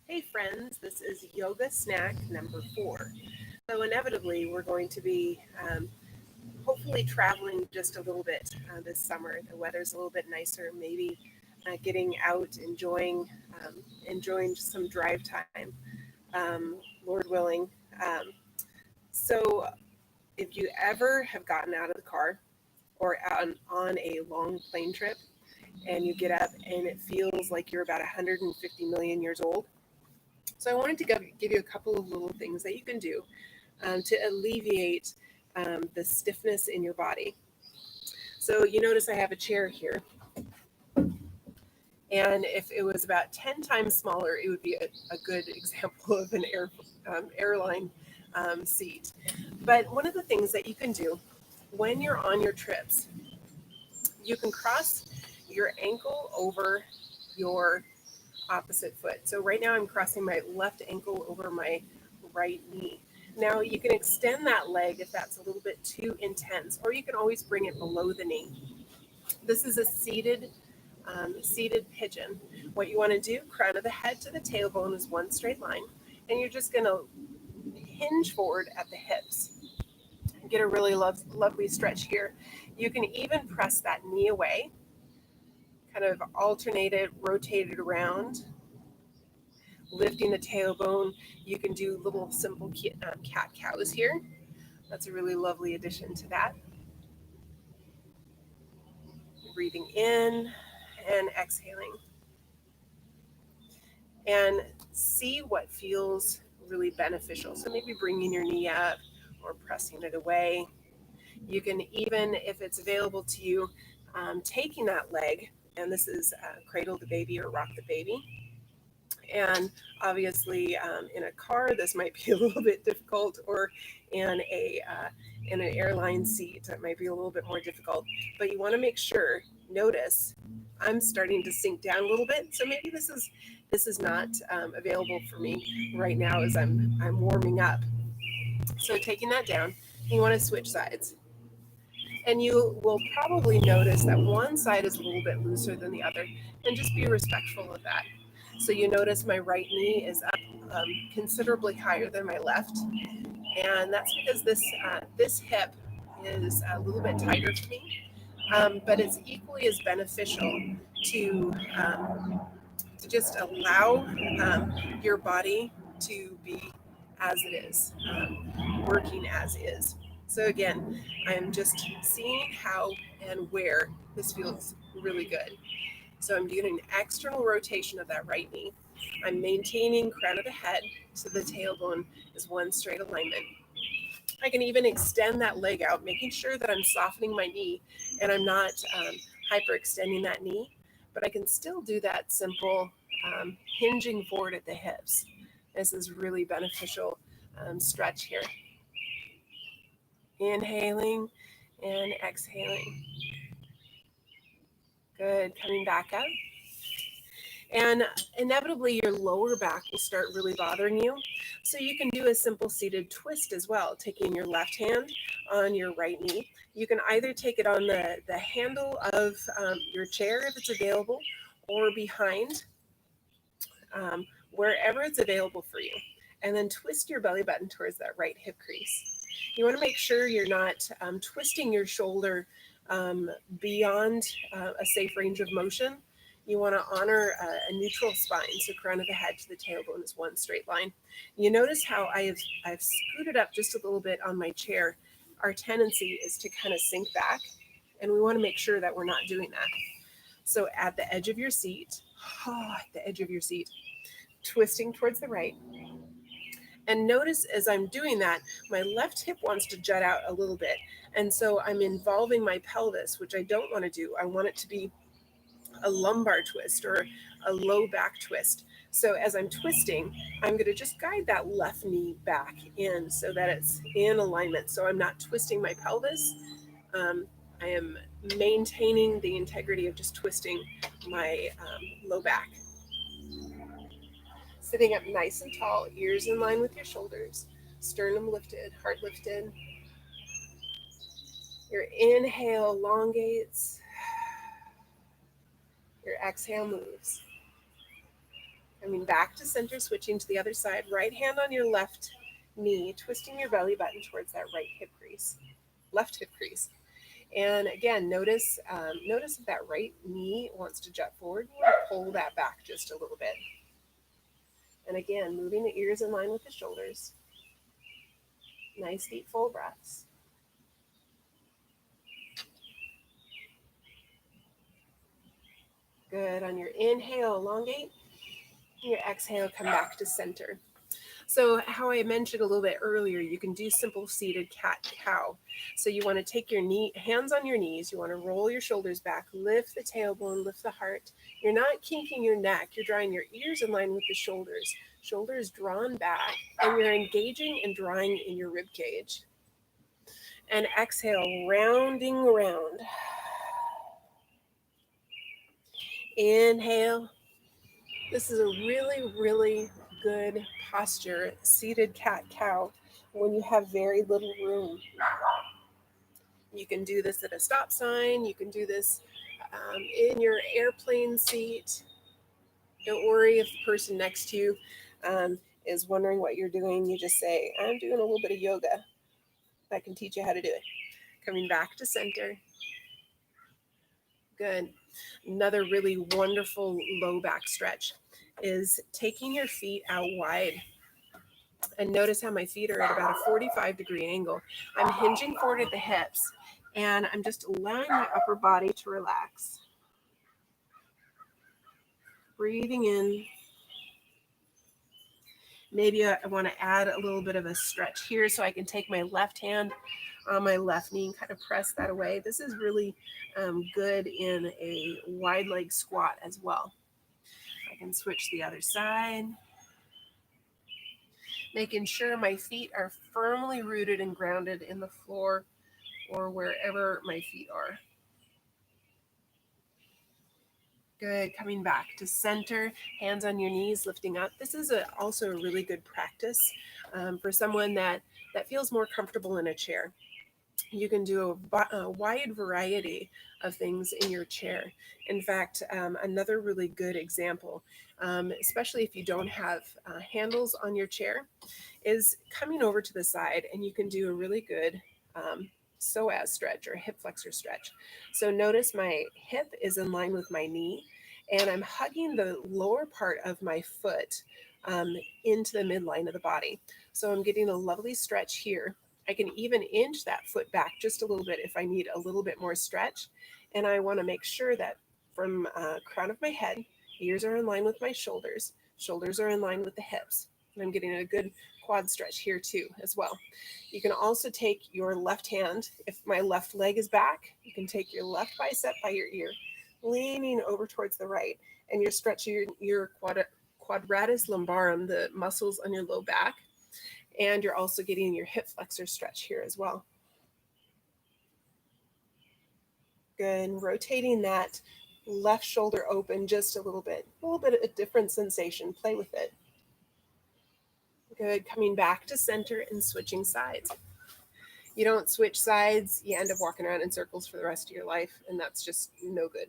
Hey friends, this is yoga snack number 4. So inevitably we're going to be hopefully traveling just a little bit this summer. The weather's a little bit nicer, maybe getting out, enjoying some drive time, Lord willing. Um, so if you ever have gotten out of the car or on a long plane trip and you get up and it feels like you're about 150 million years old. So I wanted to give you a couple of little things that you can do to alleviate the stiffness in your body. So you notice I have a chair here, and if it was about 10 times smaller, it would be a good example of an airline seat. But one of the things that you can do when you're on your trips, you can cross your ankle over your opposite foot. So right now I'm crossing my left ankle over my right knee. Now you can extend that leg if that's a little bit too intense, or you can always bring it below the knee. This is a seated pigeon. What you want to do, crown of the head to the tailbone is one straight line, and you're just going to hinge forward at the hips. Get a really lovely stretch here. You can even press that knee away, kind of alternate it, rotate it around, lifting the tailbone. You can do little simple cat cows here. That's a really lovely addition to that. Breathing in and exhaling. And see what feels really beneficial. So maybe bringing your knee up or pressing it away. You can even, if it's available to you, taking that leg, and this is cradle the baby or rock the baby. And obviously, in a car, this might be a little bit difficult, or in an airline seat, it might be a little bit more difficult. But you want to make sure. Notice, I'm starting to sink down a little bit, so maybe this is not available for me right now as I'm warming up. So taking that down, you want to switch sides. And you will probably notice that one side is a little bit looser than the other, and just be respectful of that. So you notice my right knee is up considerably higher than my left, and that's because this hip is a little bit tighter for me, but it's equally as beneficial to um, to just allow your body to be as it is, working as is. So again, I'm just seeing how and where this feels really good. So I'm doing an external rotation of that right knee. I'm maintaining crown of the head so the tailbone is one straight alignment. I can even extend that leg out, making sure that I'm softening my knee and I'm not hyperextending that knee, but I can still do that simple hinging forward at the hips. This is really beneficial stretch here. Inhaling and exhaling. Good. Coming back up. And inevitably, your lower back will start really bothering you. So you can do a simple seated twist as well, taking your left hand on your right knee. You can either take it on the handle of your chair if it's available, or behind, wherever it's available for you. And then twist your belly button towards that right hip crease. You want to make sure you're not twisting your shoulder beyond a safe range of motion. You want to honor a neutral spine, so crown of the head to the tailbone is one straight line. You notice how I've scooted up just a little bit on my chair. Our tendency is to kind of sink back, and we want to make sure that we're not doing that. So at the edge of your seat, at the edge of your seat, twisting towards the right. And notice as I'm doing that, my left hip wants to jut out a little bit. And so I'm involving my pelvis, which I don't want to do. I want it to be a lumbar twist or a low back twist. So as I'm twisting, I'm going to just guide that left knee back in so that it's in alignment. So I'm not twisting my pelvis. I am maintaining the integrity of just twisting my low back. Sitting up nice and tall, ears in line with your shoulders, sternum lifted, heart lifted. Your inhale elongates, your exhale moves. Coming back to center, switching to the other side. Right hand on your left knee, twisting your belly button towards that right hip crease, left hip crease. And again, notice if that right knee wants to jut forward, you want to pull that back just a little bit. And again, moving the ears in line with the shoulders. Nice deep full breaths. Good. On your inhale, elongate. Your exhale, come back to center. So how I mentioned a little bit earlier, you can do simple seated cat-cow. So you want to take your hands on your knees. You want to roll your shoulders back, lift the tailbone, lift the heart. You're not kinking your neck. You're drawing your ears in line with the shoulders. Shoulders drawn back, and you're engaging and drawing in your rib cage. And exhale, rounding around. Inhale. This is a really, really good posture, seated cat-cow, when you have very little room. You can do this at a stop sign. You can do this in your airplane seat. Don't worry if the person next to you is wondering what you're doing. You just say, I'm doing a little bit of yoga. I can teach you how to do it. Coming back to center. Good. Another really wonderful low back stretch is taking your feet out wide. And notice how my feet are at about a 45-degree angle. I'm hinging forward at the hips, and I'm just allowing my upper body to relax. Breathing in. Maybe I want to add a little bit of a stretch here so I can take my left hand on my left knee and kind of press that away. This is really good in a wide leg squat as well. I can switch the other side. Making sure my feet are firmly rooted and grounded in the floor or wherever my feet are. Good. Coming back to center, hands on your knees, lifting up. This is also a really good practice for someone that feels more comfortable in a chair. You can do a wide variety of things in your chair. In fact, another really good example, especially if you don't have handles on your chair, is coming over to the side, and you can do a really good psoas stretch or hip flexor stretch. So notice my hip is in line with my knee, and I'm hugging the lower part of my foot into the midline of the body. So I'm getting a lovely stretch here. I can even inch that foot back just a little bit if I need a little bit more stretch. And I want to make sure that from crown of my head, ears are in line with my shoulders. Shoulders are in line with the hips. And I'm getting a good quad stretch here too as well. You can also take your left hand. If my left leg is back, you can take your left bicep by your ear, leaning over towards the right. And you're stretching your quadratus lumbarum, the muscles on your low back. And you're also getting your hip flexor stretch here as well. Good. Rotating that left shoulder open just a little bit of a different sensation. Play with it. Good. Coming back to center and switching sides. You don't switch sides, you end up walking around in circles for the rest of your life, and that's just no good.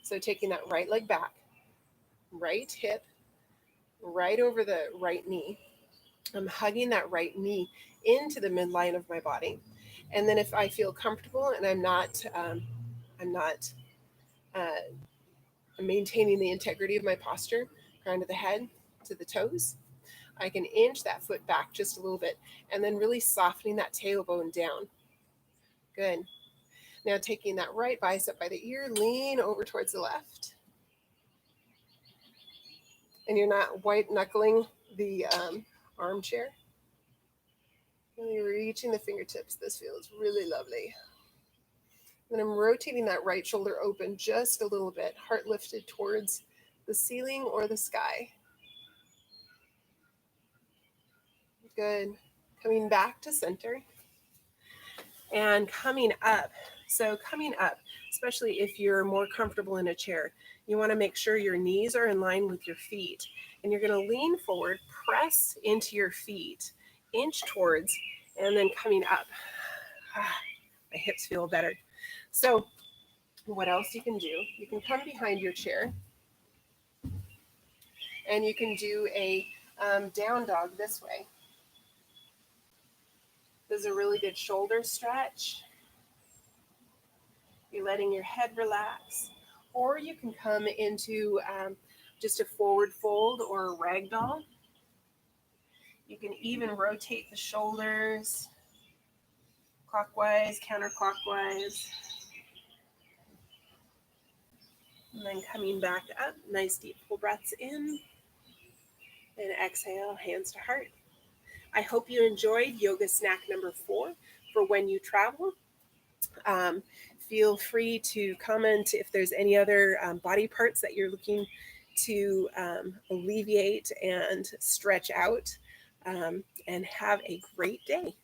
So taking that right leg back, right hip, right over the right knee. I'm hugging that right knee into the midline of my body. And then if I feel comfortable and I'm not maintaining the integrity of my posture, crown of the head to the toes, I can inch that foot back just a little bit and then really softening that tailbone down. Good. Now taking that right bicep by the ear, lean over towards the left. And you're not white knuckling the armchair. Really reaching the fingertips. This feels really lovely. Then I'm rotating that right shoulder open just a little bit, heart lifted towards the ceiling or the sky. Good. Coming back to center and coming up. So coming up, especially if you're more comfortable in a chair, you want to make sure your knees are in line with your feet. And you're going to lean forward, press into your feet, inch towards, and then coming up. My hips feel better. So what else you can do? You can come behind your chair And you can do a down dog this way. This is a really good shoulder stretch. You're letting your head relax. Or you can come into just a forward fold or a ragdoll. You can even rotate the shoulders clockwise, counterclockwise. And then coming back up, nice deep full breaths in. And exhale, hands to heart. I hope you enjoyed yoga snack number 4 for when you travel. Feel free to comment if there's any other body parts that you're looking to alleviate and stretch out. And have a great day.